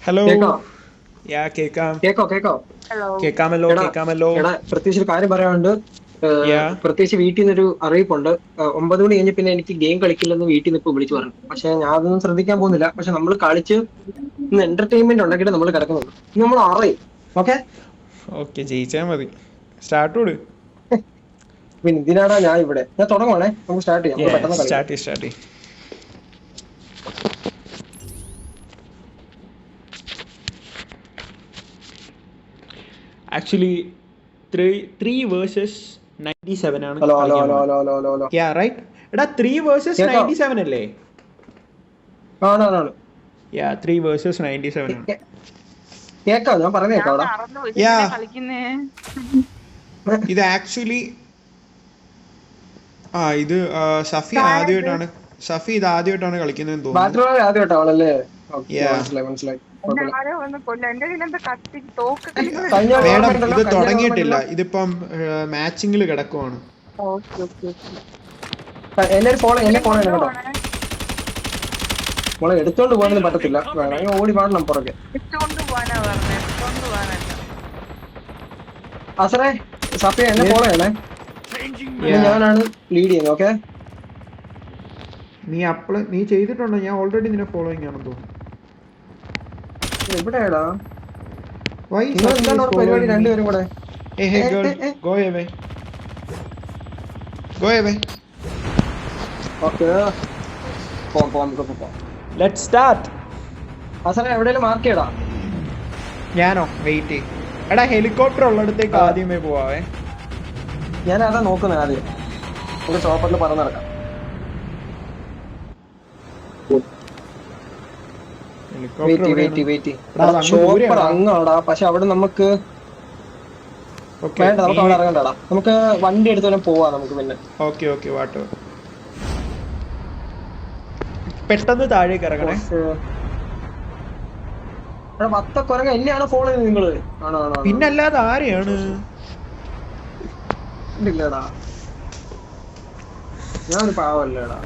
Hello. കേക്കാം യാ കേക്കാം. കേക്കോ കേക്കോ ഹലോ. കേക്കാമല്ലോ എടാ കേക്കാമല്ലോ. എടാ പ്രത്യേകിച്ച് ഒരു കാര്യം പറയാനുണ്ട്. യാ പ്രത്യേകിച്ച് വീട്ടിൽ നിന്നൊരു അറിയിപ്പുണ്ട്. 9 മണി കഴിഞ്ഞ് പിന്നെ എനിക്ക് ഗെയിം കളിക്കില്ലെന്ന് വീട്ടിൽ നിന്ന് ഇപ്പൊ വിളിച്ചു പറഞ്ഞു. പക്ഷെ ഞാൻ അതൊന്നും ശ്രദ്ധിക്കാൻ പോകുന്നില്ല. പക്ഷെ നമ്മൾ കളിച്ച് ഇന്ന് എന്റർടൈൻമെന്റ് ഉണ്ടാക്കിയിട്ട് നമ്മൾ കിടക്കുന്നുള്ളൂ. ഇനി നമ്മൾ അറിയും. ഓക്കെ. ഓക്കെ, ജയിച്ചാൽ മതി. സ്റ്റാർട്ട് കൊടു. പിന്നെ ഇതിനാടാ ഞാൻ ഇവിടെ. ഞാൻ തുടങ്ങുവാണേ. നമുക്ക് സ്റ്റാർട്ട് ചെയ്യാം. നമുക്ക് പെട്ടെന്ന് കളിക്കാം. സ്റ്റാർട്ട്. ആക്ച്വലി 3 വേഴ്സസ് 97 ആണ് ഹലോ ഹലോ കളിക്കാൻ ഹലോ പോകുന്നത്. Hello hello hello. Yeah right. എടാ 3 വേഴ്സസ് കേക്കാം. 97 അല്ലേ? ആണ്. യാ 3 വേഴ്സസ് 97 ആണ്. കേക്കാം. ഞാൻ പറയുന്നത് ഞാൻ കേക്കാം അവിടെ. മറന്നുപോയി യാ ഇങ്ങനെ കളിക്കുന്നേ. ഇത് ആക്ച്വലി ഇത് സഫി ഇതായത് ഇത് ആദ്യമായിട്ടാണ് കളിക്കുന്നതെന്ന് തോന്നുന്നു. ബാറ്ററി ആദ്യമായിട്ടാണല്ലേ? ഓക്കെ, യാ മനസ്സിലായി. എന്നെ കുഴപ്പമില്ല. ആരോ ഒന്ന് കൊല്ല. എന്റെ കയ്യിലെന്താ കത്തി തോക്ക് കഴിഞ്ഞ മേഡം ഗവൺമെന്റ് ഉണ്ടല്ലോ, ഇത് കഴിഞ്ഞ ഗവൺമെന്റ് തുടങ്ങിയിട്ടില്ല. ഉണ്ടല്ലോ. ഇതിപ്പം മാച്ചിങ്ങിൽ കിടക്കുവാണ്. ഓക്കെ. എന്നെ ഫോളോ ഇവരെ ചെയ്യണം കേട്ടോ. കൊണ്ടുപോണേ. മോളെ എടുത്തോണ്ട് പോകാനൊന്നും പറ്റത്തില്ല. വേണമെങ്കിൽ ഓടി പാടണം പുറകെ. ഇട്ടുകൊണ്ട് പോവാനാ പറഞ്ഞത്. ഇട്ടുകൊണ്ട് പോവാനല്ല. അസറേ, സഫിയ എന്നെ ഫോളോ ചെയ്യണേ. ഇന്ന് Yeah. ഞാനാണ് ലീഡ് ചെയ്യുന്നത്. ഓക്കെ. നീ ചെയ്തിട്ടുണ്ടോ? ഞാൻ ഓൾറെഡി നിന്നെ ഫോളോയിങ് ആണെന്ന് തോന്നുന്നു. എവിടെയാടാ Why നിങ്ങൾ? Safi എന്താണ് is അവിടെ പരിപാടി following me? രണ്ടുപേരും കൂടെ? Hey girl, go away. Okay, നമുക്ക് പോവാം. Let's start. അസറേ എവിടെയെങ്കിലും മാർക്ക് ചെയ്യടാ. ഞാനോ? വെയിറ്റ്. എടാ ഹെലികോപ്റ്റർ ഉള്ളിടത്തേക്ക് ആദ്യമേ പോവാവേ. ഞാൻ അതാ നോക്കുന്നത് ആദ്യം. ഒരു ചോപ്പറിൽ പറന്ന് നടക്കാം. വെയിറ്റ്. ചോപ്പർ അങ്ങാടാ. പക്ഷെ അവിടെ നമുക്ക് വേണ്ട. നമുക്ക് അവിടെ ഇറങ്ങണ്ടാടാ. നമുക്ക് വണ്ടി എടുത്ത് പോവാ. നമുക്ക് പിന്നെ ഓക്കെ വാട്ടോ. പെട്ടെന്ന് താഴേക്ക് ഇറങ്ങണേ. വത്തക്കൊരങ്ങ എന്നെയാണോ ഫോളോ ചെയ്യുന്നത് നിങ്ങള്? ആണോ? പിന്നല്ലാതെ ആരെയാണ്? ഇല്ലടാ, ഞാനൊരു പാവല്ലേടാ.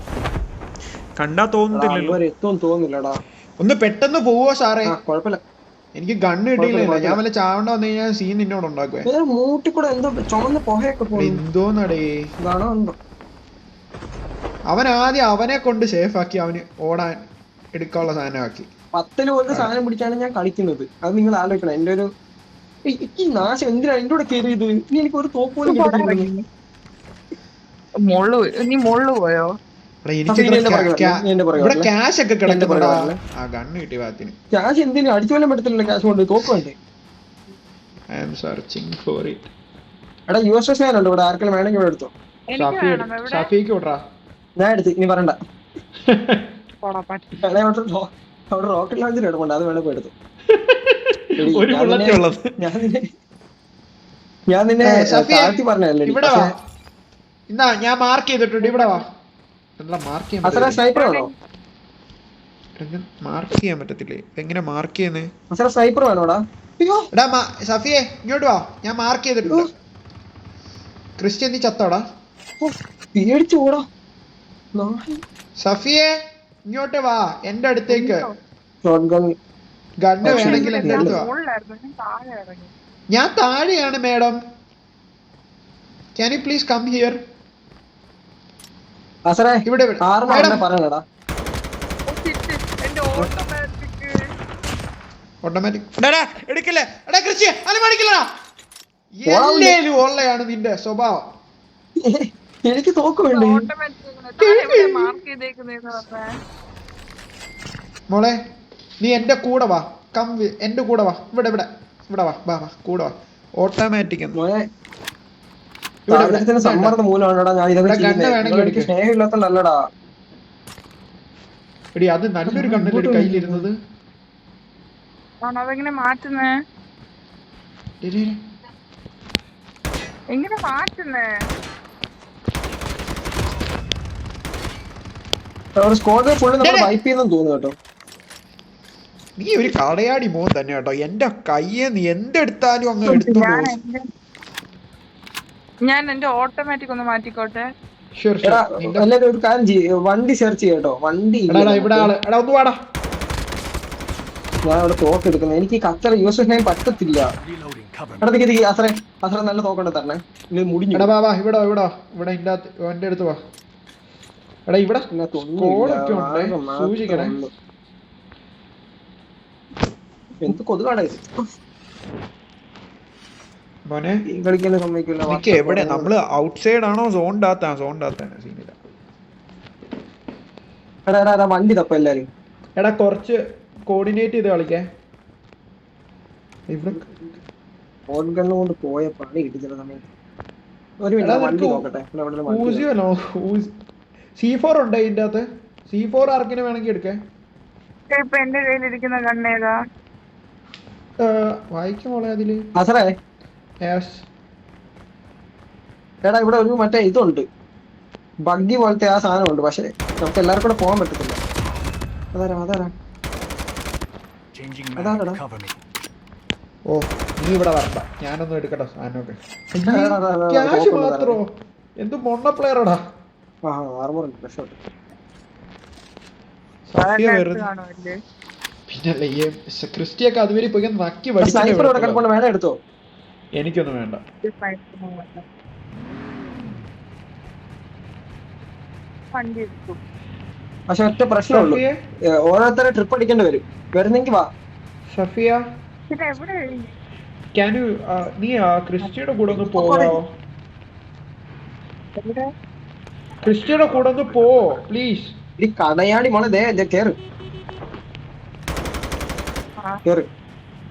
കണ്ടാ തോന്നുന്നില്ലല്ലോ. എത്തും തോന്നുന്നില്ലടാ. ഒന്ന് പെട്ടെന്ന് പോവോ സാറേ? കുഴപ്പമില്ല. എനിക്ക് ഗണ്ണ് കിട്ടിയില്ല. ഞാൻ വല്ല ചാവണ്ട വന്നു കഴിഞ്ഞാൽ സീൻ നിന്നോട് ഉണ്ടാക്കുവേ. മൂട്ടി കൂടെ എന്തോ ചുമന്ന പുകയൊക്കെ പോകുന്നു. എന്തോന്നടേ. ഇതാണോ എന്തോ. അവൻ ആദ്യം അവനെ കൊണ്ട് സേഫ് ആക്കി അവന് ഓടാൻ എടുക്കാനുള്ള സാധനമാക്കി. 10 പോലത്തെ സാധനം പിടിച്ചാണ് ഞാൻ കളിക്കുന്നത്. അത് നിങ്ങൾ ആലോചിക്കണം. എന്റെ ഒരു ഈ നാശം എന്തിനാ എന്റെ കൂടെ കയറിയത്? ഇനി എനിക്ക് ഒരു തോക്ക് പോലും കിട്ടിയില്ല. നീ മുള്ളു പോയോ? ഇവിടെ ക്യാഷ് ഒക്കെ കിടക്കുന്നുണ്ടാ. ആ ഗണ്ണ് കിട്ടി ഭാഗത്തിന്. ക്യാഷ് എന്തിനും അടിച്ചു കൊല്ലാൻ പറ്റത്തില്ല. ക്യാഷ് കൊണ്ട് തോക്ക് വേണ്ടേ? I am searching for it. എടാ USS ഞാനുണ്ട് ഇവിടെ. ആർക്കെങ്കിലും വേണമെങ്കിൽ ഇവിടെ എടുത്തോ. എനിക്ക് വേണം. എവിടെ? ഷഫീക്ക് വിട്രാ. ഞാൻ എടുത്ത്. ഇനി പറയണ്ട. പോടാ പട്ടി. അവിടെ റോക്കറ്റ് ലോഞ്ചർ എടുക്കണ്ട. അത് വേണമെങ്കിൽ എടുത്തു. ഒരു ബുള്ളറ്റ് ഉള്ളത്. ഞാൻ നിന്നെ താഴ്ത്തി പറഞ്ഞല്ലേ. ഇവിടെ വാ. എന്നാ ഞാൻ മാർക്ക് ചെയ്തിട്ടുണ്ട്. ഇവിടെ വാ. മാർക്ക് ചെയ്യാൻ സ്നൈപ്പർ വേണോ? മാർക്ക് ചെയ്യാൻ പറ്റത്തില്ലേ? എങ്ങനെ മാർക്ക് ചെയ്യുന്നേ? സ്നൈപ്പർ വേണോടാ? എടാ സഫിയെ ഇങ്ങോട്ട് വാ. ഞാൻ മാർക്ക് ചെയ്തിട്ടുണ്ട്. ക്രിസ്ത്യൻ നീ ചത്തോടാ. പേടിച്ചു കൂടാ. സഫിയെ ഇങ്ങോട്ട് വാ എന്റെ അടുത്തേക്ക്. ഗണ്ണ് വേണമെങ്കിൽ എന്റെ അടുത്ത് വാ. ഞാൻ താഴെയാണ് madam. Can you please come here? ഇവിടെ ഓട്ടോമാറ്റിക് എടുക്കില്ലേ? എടാ കൃഷി അത് മേടിക്കില്ലടാ. എല്ലേലും ഉള്ളയാണ് നിന്റെ സ്വഭാവം. എനിക്ക് തോക്ക് വേണ്ടി. മോളെ നീ എന്റെ കൂടെ വാ. എന്റെ കൂടെ വാ. ഇവിടെ വാ കൂടെ വാ. ഓട്ടോമാറ്റിക് സമ്മർദ്ദം മൂലമാണോടാ ഞാൻ ഇതൊക്കെ സ്നേഹമില്ലാത്തോണ്ടല്ലടാ. എടി അത് നല്ലൊരു കണ്ണല്ലേ കയ്യിലിരുന്നത്. അതെങ്ങനെ മാറ്റുന്നേ? എങ്ങനെ മാറ്റുന്നേ? സ്കോഡ് ഫുള്ള് നമ്മൾ വൈപ്പ് ചെയ്യുന്നെന്ന് തോന്നുന്നു കേട്ടോ. നീ ഒരു കടയാടി മോൻ തന്നെ കേട്ടോ. എന്റെ കയ്യെ നീ എന്തെടുത്താലും അങ്ങ് എടുത്തു. ഞാൻ എന്റെ ഓട്ടോമാറ്റിക് ഒന്ന് മാറ്റിക്കോട്ടെ. ഒരു കാര്യം വണ്ടി സെർച്ച് ചെയ്യട്ടോ. വണ്ടി ഇവിടെ ആള്. എടാ ഒന്ന് വാടാ. ഞാൻ അവിടെ തോക്ക് എടുക്കുന്നത്. എനിക്ക് ഈ കച്ചറ യൂസ് ചെയ്യാൻ പറ്റത്തില്ല. ഇടത്തേക്ക് അസറെ നല്ല തോക്കൊണ്ട് തരണേ. ഇത് മുടിഞ്ഞു. എടാ വാ ഇവിടെ ഇതിന്റെ അകത്ത് എന്റെ അടുത്ത് വാ. എടാ ഇവിടെ സ്കോഡൊക്കെ ഉണ്ട്, സൂക്ഷിക്കണേ. എന്ത് കൊതുകാണ് മോനെ കളിക്കാൻ സമ്മതിക്കില്ല. എനിക്ക് എവിടെ നമ്മള് ഔട്ട് സൈഡ് ആണോ സോണിന്റെ അകത്താണ് സീനില്ല. എടാ വണ്ടി തപ്പ എല്ലാരും. എടാ കുറച്ച് കോർഡിനേറ്റ് ചെയ്ത് കളിക്കേ. ഇവിടെ കൊണ്ട് പോയ പണി കിട്ടി ചില സമയത്ത്. ഒരു മിനിറ്റ് വണ്ടി നോക്കട്ടെ. C4 ഉണ്ട് ഇതിന്റെ അകത്ത്. C4 ആർക്കിനെ വേണമെങ്കിൽ എടുക്കേ. ഇപ്പൊ എന്റെ കയ്യിലിരിക്കുന്ന കണ്ണേതാ വായിക്കുമോളെ അതില്. അസറേ യെസ്. എടാ ഇവിടെ ഒരു മറ്റേ ഇതുണ്ട്, ബഗ്ഗി പോലത്തെ ആ സാധനം ഉണ്ട്. പക്ഷെ നമുക്ക് എല്ലാവർക്കും കൂടെ പോകാൻ പറ്റത്തില്ല. അതാരാ ഓ നീ ഇവിടെ വരണ്ട, ഞാനൊന്നും എടുക്കട്ടെ സാധനമൊക്കെ. ക്യാഷ് മാത്രോ? എന്ത് മൊണ്ണ പ്ലെയറടാ. പിന്നല്ലേ ഈ ക്രിസ്റ്റിയൊക്കെ അതുവരെ പോയി നക്കി എടുത്തോ. എനിക്കൊന്നും വേണ്ട. പക്ഷെ ഒറ്റ പ്രശ്നമുള്ളൂ, ഓരോരുത്തരെ ട്രിപ്പ് അടിക്കേണ്ടി വരും. വരുന്നെങ്കിൽ വാ. സഫിയ നീ ക്രിസ്റ്റിയുടെ കൂടെ ഒന്ന് പോവോ? ക്രിസ്റ്റിയുടെ കൂടെ ഒന്ന് പോ പ്ലീസ്. ഈ കടയാടി മോളെ കേറ്.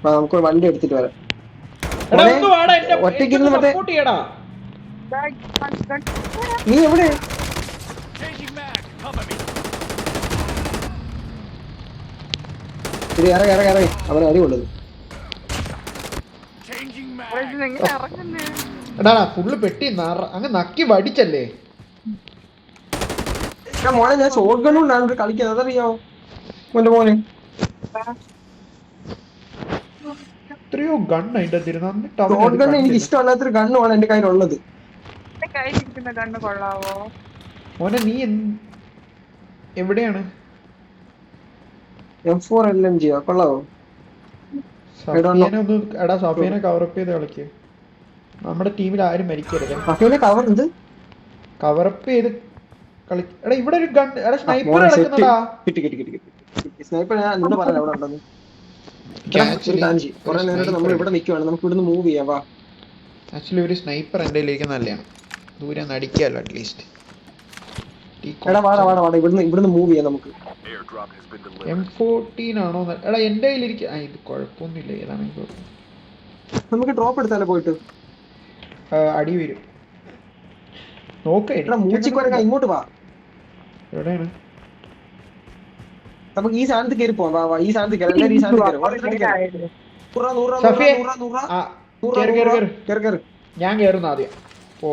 നമുക്ക് വണ്ടി എടുത്തിട്ട് വരാം. ഒറ്റയ്ക്ക് നീ എവിടെ? ഇറങ്ങി അവനെ അടി കൊണ്ടത്. എടാ ഫുള്ള് പെട്ടി അങ്ങ് നക്കി വടിച്ചല്ലേ മോനെ. ഞാൻ ഷോട്ട് ഗണ്ണുകൊണ്ടാണ് കളിക്കുന്നത്, അതറിയാമോ മോന്റെ മോനെ? എത്രയോ ഗണ്ണ് അതിന്റെ ഷോട്ട് ഗണ്ണ് എനിക്ക് ഇഷ്ടമല്ലാത്തൊരു ഗണ്ണുമാണ് എന്റെ കയ്യിലുള്ളത്. മോനെ നീ എവിടെയാണ്? M4 LMG കൊള്ളാവോ? എടാ സഫീനെ കവറപ്പ് ചെയ്ത് കളിക്ക്. നമ്മുടെ ടീമിൽ ആരും മരിക്കരുത്. കവറപ്പ് ചെയ്ത് കളി. എടാ ഇവിടെ ഒരു ഗൺ. എടാ സ്നൈപ്പർ കിടക്കുന്നടാ. സ്നൈപ്പർ ഞാൻ എന്നോട് പറഞ്ഞ അവിടെ ഉണ്ടെന്ന്. നമ്മൾ ഇവിടെ നിൽക്കുവാണ്, നമുക്ക് ഇവിടുന്ന് മൂവ് ചെയ്യാം. വാ. ആക്ച്വലി ഒരു സ്നൈപ്പർ എന്റെ കയ്യിലേക്ക് നല്ലതാണ്, ദൂരെ നടിക്കാമല്ലോ അറ്റ്ലീസ്റ്റ്. ഇവിടുന്ന് മൂവ് ചെയ്യാം നമുക്ക്. M14 ആണോ? എടാ എന്റെ കയ്യിലിരിക്കും. ഇത് കുഴപ്പമൊന്നുമില്ല. ഏതാണെങ്കിൽ നമുക്ക് ഡ്രോപ്പ് എടുത്താലോ പോയിട്ട്? അടി വരും. നോക്കേ ഇങ്ങോട്ട് വാ. എവിടെയാണ്? നമുക്ക് ഈ സാധനത്ത് കയറി പോവാം. ഈ സാധനത്ത് ഞാൻ കേറുന്ന ആദ്യം. ഓ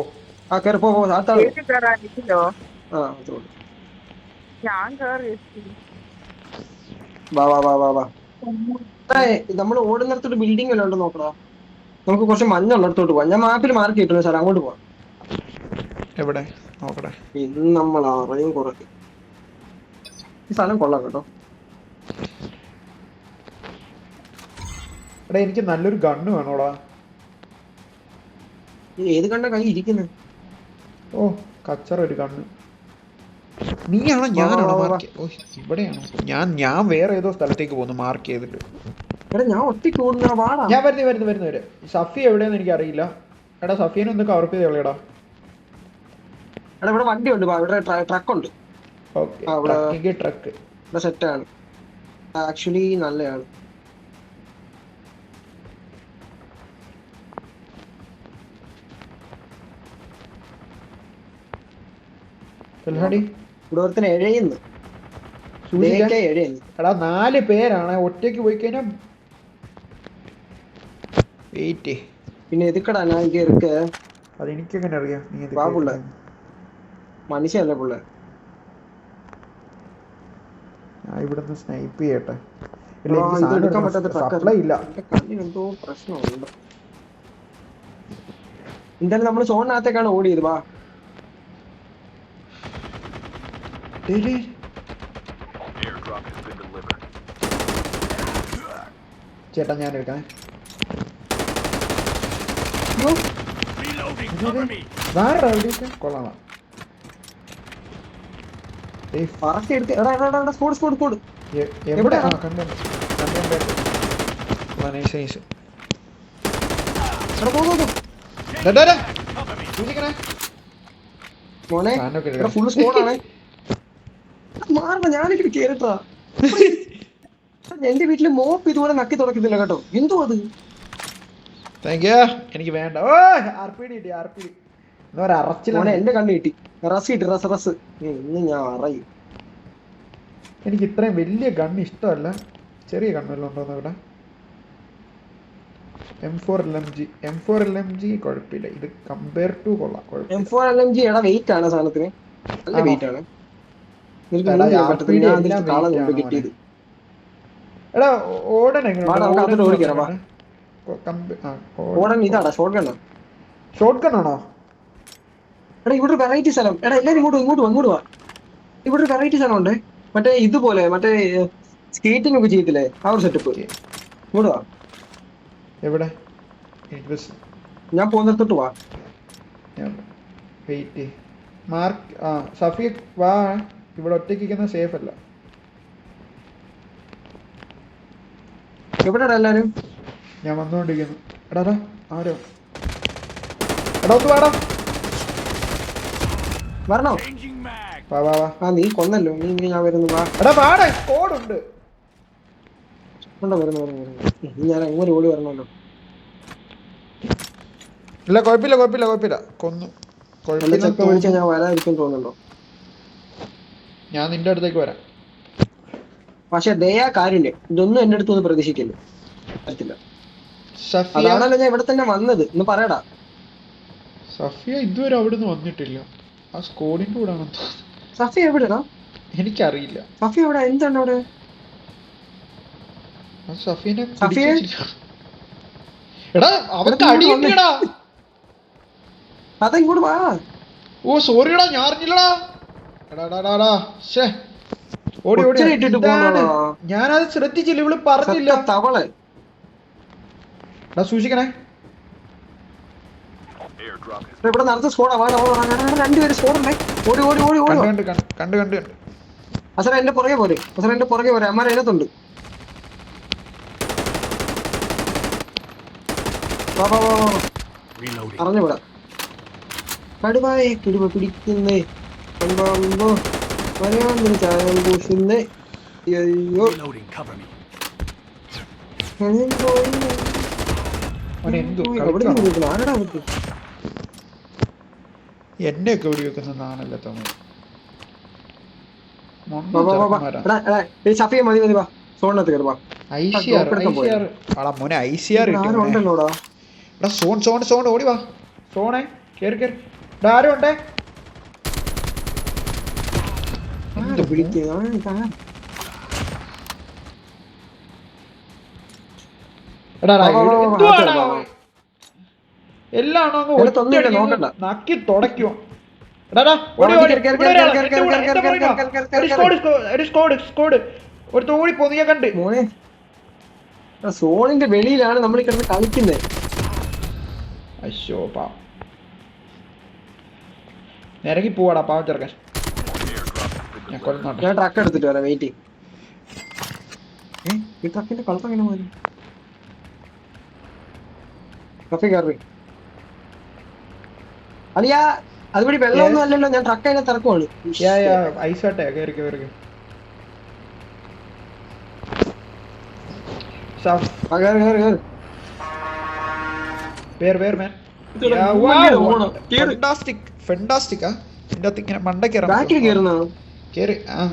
നമ്മൾ ഓടുന്നിടത്തോട്ട് ബിൽഡിംഗ് വല്ല ഉണ്ടോ നോക്കണോ? നമുക്ക് കുറച്ച് മഞ്ഞ ഉള്ളിടത്തോട്ട് പോവാം. ഞാൻ മാപ്പിൽ മാർക്ക് കിട്ടുന്നു സാർ, അങ്ങോട്ട് പോവാം. എവിടെ നോക്കട്ടെ. ഇന്ന് നമ്മൾ അറിയും കുറയ്ക്കും. ഈ സ്ഥലം കൊള്ളാം കേട്ടോ. എടാ എനിക്ക് നല്ലൊരു ഗണ്ണ് വേണോടാ. ഏത് കണ്ട കൈ ഇരിക്കുന്നത്? ഓ കച്ചറ ഒരു ഗണ്ണ്. നീയാണോ ഞാനാണോ മാർക്ക്? ഓ ഇവിടെയാണോ? ഞാൻ വേറെ ഏതോ സ്ഥലത്തേക്ക് പോകുന്നു മാർക്ക് ചെയ്തിട്ട്. ഞാൻ ഒറ്റയ്ക്ക് ഓടുന്ന. ഞാൻ വരുന്നവര്. സഫി എവിടെയെന്ന് എനിക്ക് അറിയില്ല. എടാ സഫീനെ ഒന്ന് കവറപ്പ് ചെയ്ത് കളയടാ. എടാ ഇവിടെ വണ്ടി ഉണ്ട്, ഇവിടെ ട്രക്ക് ഉണ്ട്. ട്രക്ക് സെറ്റാണ് ആക്ച്വലി, നല്ലതാണ്. ഇവിടെ ഒരുത്തനെ എഴയുന്നു. എടാ 4 പേരാണ്, ഒറ്റയ്ക്ക് പോയി കഴിഞ്ഞാൽ വെയിറ്റ്. പിന്നെ എതുക്കടാ ഞാൻ അതെനിക്കെങ്ങനെ അറിയാം? മനുഷ്യല്ലേ പുള്ള. ഞാൻ ഇവിടുന്ന് സ്നൈപ്പ് ചെയ്യട്ടെ. സപ്ലൈ ഇല്ല, എന്തോ പ്രശ്നമുണ്ട്. എന്തായാലും നമ്മള് സോണിനകത്തേക്കാണ് ഓടിയത്. വാ. ചേട്ടാ ഞാൻ എടുക്കണേ. വേറെ എവിടെയൊക്കെ കൊള്ളാം. എവിടെ? ആ കണ്ടു. നൈസ്. ഫുൾ സ്കോഡാണ്. ഞാനിട്ട് കേറിട്ടാ. എന്റെ വീട്ടില് മോപ്പ് ഇതുപോലെ നക്കി തുടക്കത്തില്ല കേട്ടോ. എന്തോ അത് എനിക്ക് വേണ്ട. എന്റെ കണ്ണ് കിട്ടി. റസ് ഇന്ന് ഞാൻ അറിയും. എനിക്ക് ഇത്രയും വലിയ ഗണ്ണ് ഇഷ്ടമല്ല. ചെറിയ ഗണ്ണെല്ലാം ഉണ്ടോന്ന് ഇവിടെ. M4 LMG കുഴപ്പമില്ല. ഇത് കമ്പയർ ടു കൊള്ളാം. M4 LMG എടാ വെയിറ്റ് ആണ് സാധനത്തിന്. നല്ല വെയിറ്റ് ആണ്. കിട്ടിയത് എടാ ഓടൻ എങ്ങനെ? ഇതാടാ ഷോട്ട് ഗണ്ണാ. ഷോട്ട് ഗണ്ണാണോ? എടാ ഇവിടെ ഒരു വെറൈറ്റി സ്ഥലം. എടാ എല്ലാരും ഇങ്ങോട്ട് വാ. ഇവിടെ ഒരു വെറൈറ്റി സ്ഥലം ഉണ്ട്. മറ്റേ ഇതുപോലെ മറ്റേ സ്കേറ്റിംഗ് ഒക്കെ ചെയ്യത്തില്ലേ, ആ ഒരു സെറ്റപ്പ്. ഇങ്ങോട്ട് വാ. എവിടെ? ഞാൻ പോകുന്നിടത്തോട്ട് വാ. Wait mark. സഫിയ വാ. ഇവിടെ ഒറ്റയ്ക്ക് സേഫ് അല്ല. എവിടെടാ എല്ലാരും? ഞാൻ വന്നുകൊണ്ടിരിക്കുന്നു. എടാ ആരോ. എടാ ഒന്ന് വാടാ. വരണോ? വാ. നീ കൊന്നല്ലോ. നീ ഞാൻ വരുന്നു. വാ. എടാ വാടാ. സ്കോഡുണ്ട്. വരുന്നു. ഞാൻ എങ്ങനെ ഓടി വരണല്ലോ. ഇല്ല കുഴപ്പമില്ല. കൊന്നു. ഞാൻ വരാതിരിക്കും തോന്നുന്നുണ്ടോ? ഞാൻ നിന്റെ അടുത്തേക്ക് വരാം. പക്ഷെ ദയാ കാരുണ്യം ഇതൊന്നും എന്റെ അടുത്തൊന്നും പ്രതീക്ഷിക്കില്ല. അതാണല്ലോ ഞാൻ ഇവിടെ തന്നെ വന്നത്. ഇന്ന് പറയടാ. സഫിയ ഇതുവരെ അവിടുന്ന് വന്നിട്ടില്ല. ആ സ്കോഡിന്റെ കൂടെ ആണെന്ന് തോന്നുന്നു. സഫിയ എവിടെടാ? എനിക്കറിയില്ല. സഫിയ എവിടെ? എന്താണ് അവിടെ? എടാ അവർക്ക് അടിയുണ്ടടാ. അതാ ഇങ്ങോട്ട് വാ. ഓ സോറിടാ, ഞാൻ അറിഞ്ഞില്ലടാ. ഞാനത് ശ്രദ്ധിച്ചില്ല. ഇവള് പറഞ്ഞില്ല. തവളെ സൂക്ഷിക്കണേ. ഇവിടെ നടത്ത സ്കോഡാ. രണ്ടുപേര് സ്കോഡുണ്ടേ. കണ്ടു. അസറ എന്റെ പുറകെ പോരെ. അമ്മാരെ അതിനകത്തുണ്ട്. അറിഞ്ഞൂടാ. കടുവായെ കിടുവ പിടിക്കുന്നേ. ചായം പൂശുന്നേ. അയ്യോ ആരടാ വിട്ടു? എന്നെയൊക്കെ വെടി വെക്കുന്നതാണല്ലോ തോന്നുന്നു. സഫിയ മതി വാ. സോണിനകത്ത് കയറി വാ. ഉണ്ടല്ലോടാ. സോൺ ഓടി വാ. സോണേ കേറി. ആരും ഉണ്ടേ? എല്ലാം നക്കി തുടയ്ക്കുവാ. ഒരു തോടി പോന്നു ഞാൻ കണ്ട്. സോണിന്റെ വെളിയിലാണ് നമ്മൾ കിടന്ന് കളിക്കുന്നത്. അശോപാ നിരങ്ങി പോവാടാ പാവം ചെറുക്കൻ. ഞാൻ ട്രക്ക് എടുത്തിട്ട് വരാം. വെയിറ്റ്. ഈ ട്രക്കിന്റെ കളർ എങ്ങനെ മാറി? അളിയാ അതുവഴി വെള്ളമൊന്നും അല്ലല്ലോ. ഞാൻ ട്രക്ക് അതിനെ തിറക്കുവാണ്. ഐസാട്ടെ കേറിക്കോ.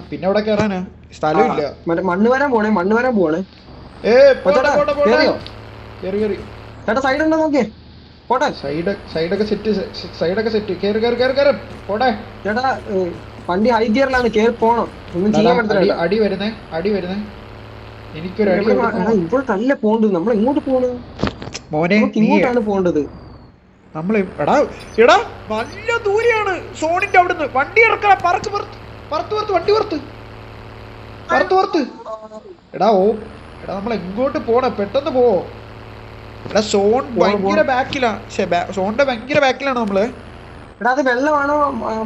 പിന്നെ അവിടെ കേറാനാ സ്ഥലമില്ല. മണ്ണ് വരാൻ പോണേ. ചേട്ടാ സൈഡ് ഉണ്ടോ നോക്കിയേ. പോട്ടെ. സൈഡൊക്കെ സെറ്റ്. കേറ് പോട്ടെ. ചേട്ടാ വണ്ടി ഹൈ ഗിയറിലാണ്. കേറി പോണം. ഒന്നും ചെയ്യാൻ പറ്റില്ല. അടി വരുന്നേ. എനിക്കൊരു ഇപ്പോൾ നല്ല പോണ്ട്. നമ്മൾ എങ്ങോട്ട് പോണ് മോനെ? ഇങ്ങോട്ടാണ് പോണ്ടത്. നമ്മള് എടാ നല്ല ദൂരെയാണ് സോണിന്റെ അവിടുന്ന്. വണ്ടി ഇറക്കണം. പറത്ത് വണ്ടി പുറത്ത്. എടാ എടാ നമ്മൾ എങ്ങോട്ട് പോണ? പെട്ടെന്ന് പോ. എടാ സോൺ ഭയങ്കര ബാക്കിലാ. സോണിന്റെ ഭയങ്കര ബാക്കിലാണ് നമ്മള്. എടാ അത് വെള്ളമാണോ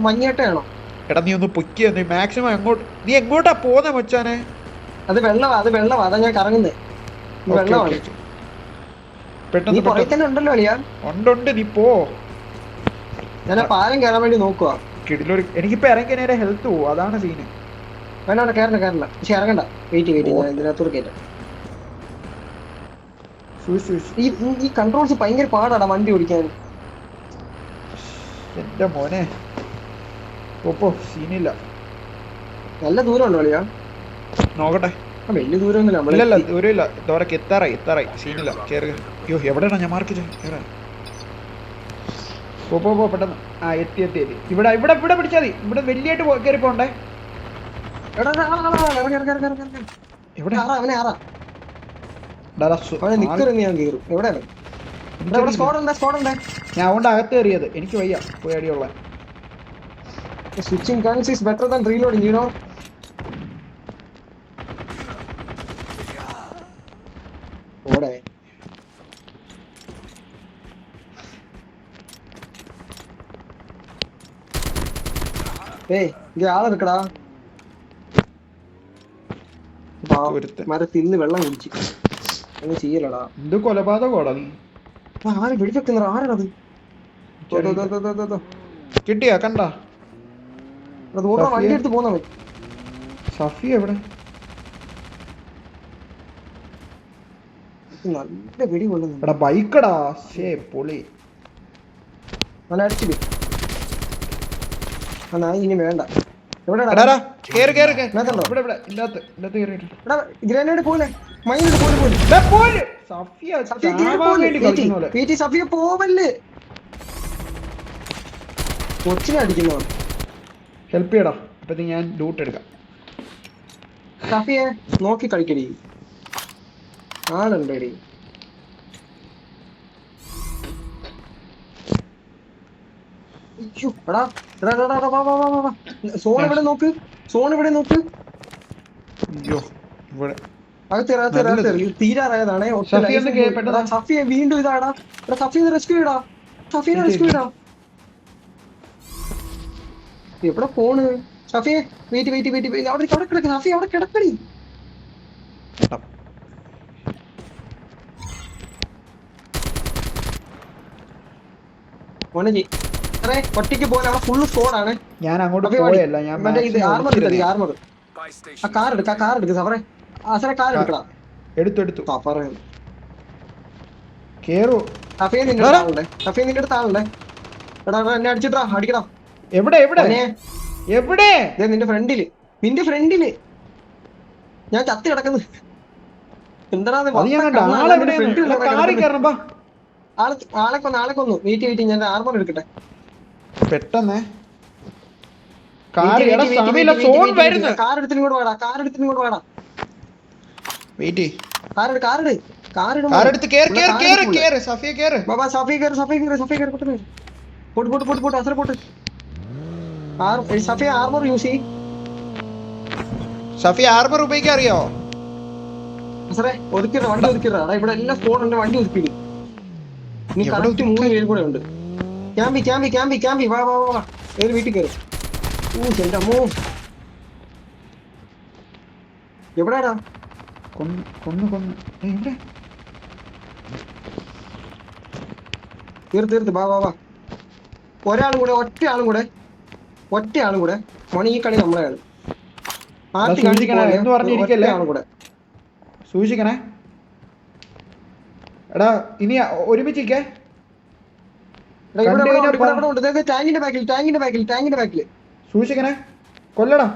മഞ്ഞേട്ടയാണോ? എടാ നീ ഒന്ന് പൊക്കിയ, നീ മാക്സിമം എങ്ങോട്ട്, നീ എങ്ങോട്ടാ പോന്നെ മച്ചാനെ? അത് വെള്ളമാ അതാ ഞാൻ കറങ്ങുന്നേ. വെള്ളമാണ്. നീ പെട്ടെന്ന് പുറകെ തന്നെ ഉണ്ടല്ലോ അളിയാ. ഉണ്ട്, നീ പോ. ഞാൻ ആ പാലം കയറാൻ വേണ്ടി നോക്കുക. കിടിലൊരു, എനിക്കിപ്പോ ഇറങ്ങി നേരെ ഹെൽത്ത് പോവും, അതാണ് സീന്. വേണ്ട കയറില്ല. പക്ഷെ ഇറങ്ങണ്ട, വെയിറ്റ് ഞാൻ ഇതിനകത്തോട് കയറ്റാം. ഈ കൺട്രോൾസ് ഭയങ്കര പാടാടാ വണ്ടി ഓടിക്കാൻ. എന്റെ മോനെ ഓപ്പോ സീനില്ല. നല്ല ദൂരം ഉണ്ടോ അളിയാ? നോക്കട്ടെ. വലിയ ദൂരമൊന്നുമില്ല. ഇല്ലല്ല ദൂരമില്ല. ഇതോരൊക്കെ എത്താറായി സീനില്ല. കേറുക. അയ്യോ എവിടെയാണ് ഞാൻ മാർക്ക് ചെയ്ത്? പോ പെട്ടെന്ന്. ആ എത്തി. ഇവിടെ പിടിച്ചാൽ മതി. ഇവിടെ വലിയായിട്ട് കയറി പോണ്ടേ. എവിടെ ഞാൻ അതുകൊണ്ട് അകത്ത് കയറിയത്. എനിക്ക് വയ്യ പോയി അടിയുള്ള. Switching guns is better than reloading, you know. ഓടേ. ഏയ് ഇങ്ങ ആളെ നിക്കടാ. മര തിന്ന് വെള്ളം കുടിച്ച് ഒന്നും ചെയ്യലടാ. എന്ത് കൊലപാതകോടാ നീ? ആരെ വെടിവെക്കുന്നറ? ആരാണത്? കിട്ടിയാ? കണ്ടാ? വണ്ടി എടുത്ത് പോന്നാ മതി. സഫി എവിടെ? നല്ല വെടി കൊള്ളുന്നു. എടാ ബൈക്കടാ. ശേ പൊളി. അടിച്ചിട്ട് ഇനി വേണ്ട. ഗ്രനേഡ് പോലെ സഫിയ പോവല്ലേ. കൊച്ചിനെ അടിക്കുന്നോ? ഹെൽപ്പ് ചെയ്യടാ. അപ്പൊ ഞാൻ ലൂട്ട് എടുക്കാം. സഫിയെ നോക്കി കളിക്കടി. ആളുണ്ടടി. സോൺ ഇവിടെ നോക്ക്. തീരാറായതാണേ. സഫിയെ വീണ്ടും ഇതാടാ. സഫിയെ റെസ്ക്യൂ ചെയ്യടാ. എവിടെ പോണ്? സഫിയെ വെയിറ്റ്. അവിടെ കിടക്ക്. സഫിയെ അവിടെ കിടക്കടി. ഒറ്റയ്ക്ക് പോലെ അവിടെ ഫുള്ള് സ്കോഡാണ്. ഞാൻ അങ്ങോട്ട് പോയല്ല. ആർമർ ആ കാർ എടുക്ക് സഫറെ. അസറെ കാർ എടുക്കടാ. എടുത്തു. സഫിയെ നിന്റെ അടുത്ത് ആളുണ്ടേ. എടാ എന്നെ അടിച്ചിട്ടാ. അടിക്കടാ. എവിടെ നിന്റെ ഫ്രണ്ടില് ഞാൻ ചത്തി കിടക്കുന്നു. എന്താ ആളെ കൊന്നു. വെയിറ്റ് ഞാൻ ആർമർ എടുക്കട്ടെ. പെട്ടെന്ന് കാർ എടുത്തിനും കൂടെ വേടാ. സഫിയ ആർമർ യൂസ് ചെയ്യ്. സഫിയ ആർമർ ഉപയോഗിക്കാൻ അറിയോ? സാറേ ഒതുക്കിടാ. വണ്ടി ഒതുക്കിടാ. ഇവിടെ എല്ലാം സ്പോൺ ഉണ്ട്. വണ്ടി ഒതുക്കിട്. നീ കറക്റ്റ് 3 പേരും കൂടെ ഉണ്ട്. ക്യാമ്പി വാ. ഏത് വീട്ടിൽ കയറി. എന്റെ അമ്മോ എവിടാടാ? കൊന്നു. തീർത്ത് വാ. ഒറ്റ ആളും കൂടെ മണി. ഈ കളി നമ്മളെയാണ്. സൂക്ഷിക്കണേ. എടാ ഇനി ഒരുമിച്ചിരിക്കേ. ടാങ്കിന്റെ ബാക്കിൽ സൂക്ഷിക്കണേ. കൊല്ലടാ.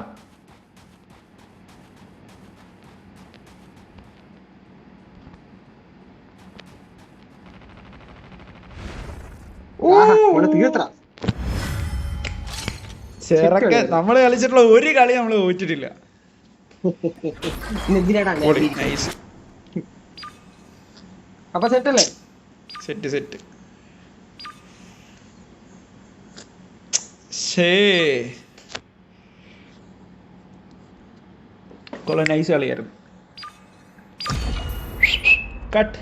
ചെറുക്കെ നമ്മള് കളിച്ചിട്ടുള്ള ഒരു കളി നമ്മള് തോറ്റിട്ടില്ല. അപ്പൊ സെറ്റല്ലേ? സെറ്റ്. കൊള്ളാം. നൈസ് കളിയായിരുന്നു. കട്ട്